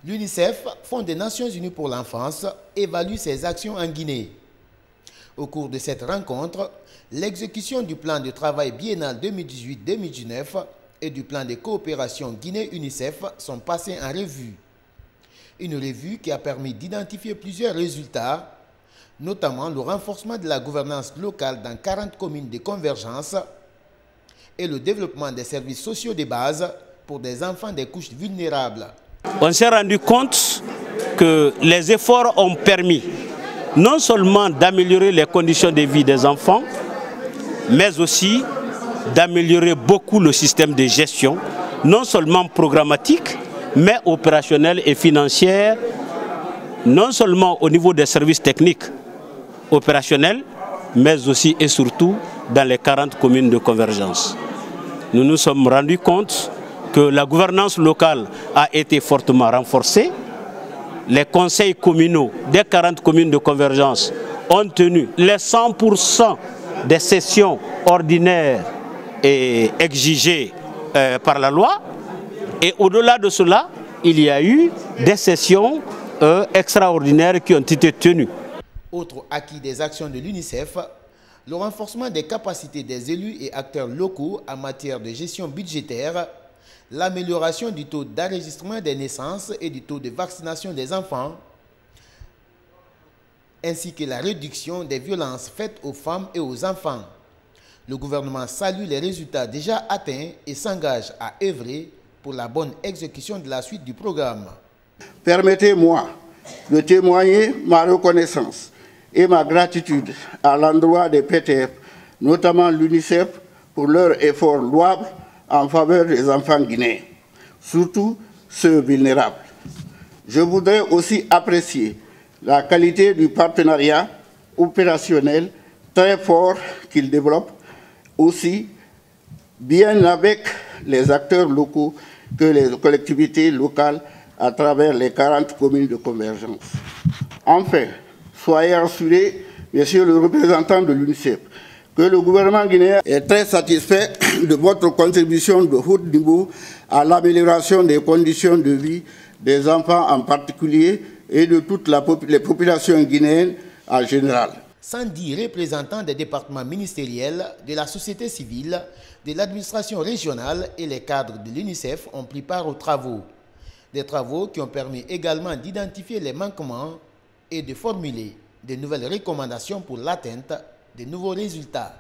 L'UNICEF, Fonds des Nations Unies pour l'enfance, évalue ses actions en Guinée. Au cours de cette rencontre, l'exécution du plan de travail biennal 2018-2019 et du plan de coopération Guinée-UNICEF sont passés en revue. Une revue qui a permis d'identifier plusieurs résultats, notamment le renforcement de la gouvernance locale dans 40 communes de convergence et le développement des services sociaux de base pour des enfants des couches vulnérables. On s'est rendu compte que les efforts ont permis non seulement d'améliorer les conditions de vie des enfants, mais aussi d'améliorer beaucoup le système de gestion, non seulement programmatique, mais opérationnel et financier, non seulement au niveau des services techniques opérationnels, mais aussi et surtout dans les 40 communes de convergence. Nous nous sommes rendus compte que la gouvernance locale a été fortement renforcée. Les conseils communaux des 40 communes de convergence ont tenu les 100% des sessions ordinaires et exigées par la loi. Et au-delà de cela, il y a eu des sessions extraordinaires qui ont été tenues. Autre acquis des actions de l'UNICEF, le renforcement des capacités des élus et acteurs locaux en matière de gestion budgétaire, l'amélioration du taux d'enregistrement des naissances et du taux de vaccination des enfants, ainsi que la réduction des violences faites aux femmes et aux enfants. Le gouvernement salue les résultats déjà atteints et s'engage à œuvrer pour la bonne exécution de la suite du programme. Permettez-moi de témoigner ma reconnaissance et ma gratitude à l'endroit des PTF, notamment l'UNICEF, pour leurs efforts louables en faveur des enfants guinéens, surtout ceux vulnérables. Je voudrais aussi apprécier la qualité du partenariat opérationnel très fort qu'ils développent, aussi bien avec les acteurs locaux que les collectivités locales à travers les 40 communes de convergence. Enfin, soyez assurés, Monsieur le représentant de l'UNICEF, que le gouvernement guinéen est très satisfait de votre contribution de haut niveau à l'amélioration des conditions de vie des enfants en particulier et de toutes les populations guinéennes en général. 110 représentants des départements ministériels, de la société civile, de l'administration régionale et les cadres de l'UNICEF ont pris part aux travaux. Des travaux qui ont permis également d'identifier les manquements et de formuler de nouvelles recommandations pour l'atteinte de nouveaux résultats.